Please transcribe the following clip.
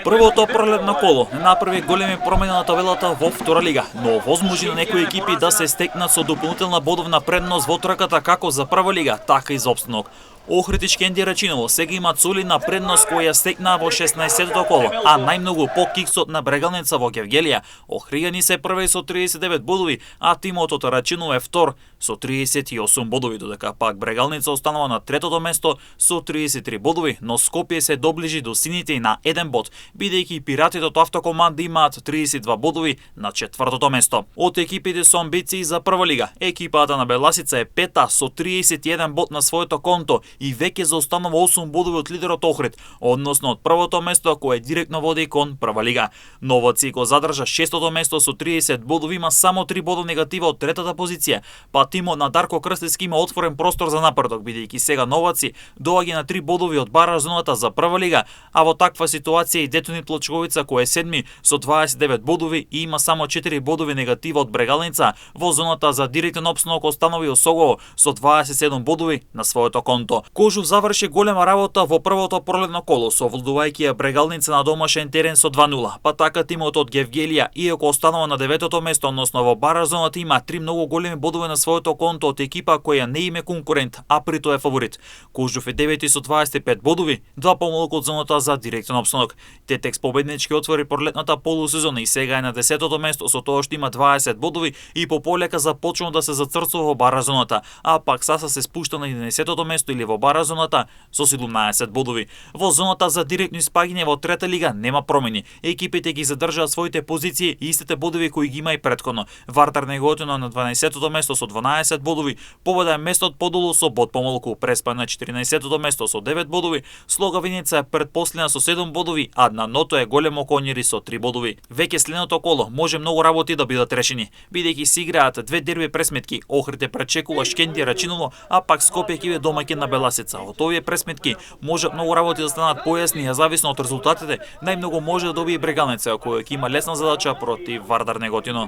Првото пролетно коло не направи големи промени на табелата во втора лига, но возможи на некои екипи да се стекнат со дополнителна бодовна предност во трката како за прва лига, така и за опстанок. Охрид и Шкендија Рачиново сега имаат солидна предност која стекна во 16-тото коло, а најмногу по киксот на Брегалница во Гевгелија. Охријани се први со 39 бодови, а тимот од Рачиново е втор со 38 бодови, додека пак Брегалница останува на третото место со 33 бодови, но Скопје се доближи до сините и на 1 бод, бидејќи пиратите од Автокоманд имаат 32 бодови на четвртото место. Од екипите со амбиции за прва лига, екипата на Беласица е пета со 31 бод на своето конто и веќе заостанува 8 бодови од лидерот Охрид, односно од првото место кое директно води кон прва лига. Новаци го задржа шестото место со 30 бодови, има само 3 бодови негатива од третата позиција, па тимот на Дарко Крстевски има отворен простор за напредок, бидејќи сега Новаци доаѓа на 3 бодови од бара зоната за прва лига, а во таква ситуација и Детонит Плочковица кој е седми со 29 бодови и има само 4 бодови негатива од Брегалница, во зоната за директен опстанок останови Осогово со 27 бодови на своето конто. Кожув заврши голема работа во првото пролетно коло, совладувајќи ја Брегалница на домашен терен со 2-0, па така тимот од Гевгелија, иако останува на 9-то место, односно во бара зоната, има 3 многу големи бодови на своето конто од екипа која не им е конкурент, а прито е фаворит. Кожув е 9 со 25 бодови, 2 помалку од зоната за директен опстанок. Тетекс победнички отвори пролетната полусезона и сега е на 10-то место со тоа што има 20 бодови и по полека започнува да се зацрцува во бара зоната, а пак Саса се спушта на 11-то место или во бара зоната со 17 бодови. Во зоната за директно испаѓање во трета лига нема промени. Екипите ги задржаа своите позиции и истите бодови кои ги има и претходно. Вартар Неготино на 12-то место со 12 бодови, Победа е местот подолу со бод помалку, Преспа на 14-то место со 9 бодови, Слога Виница е предпоследна со 7 бодови, а на ното е Големо Коњери со 3 бодови. Веќе следното коло може многу работи да бидат решени, бидејќи се играат две дерби пресметки, Охрид е пречекува Шкендија Рачиново, а пак Скопје ќе биде домаќин на Беласица. Од овие пресметки може многу работи да станат појасни, а зависно од резултатите, најмногу може да добие Брегалница, која ќе има лесна задача против Вардар Неготино.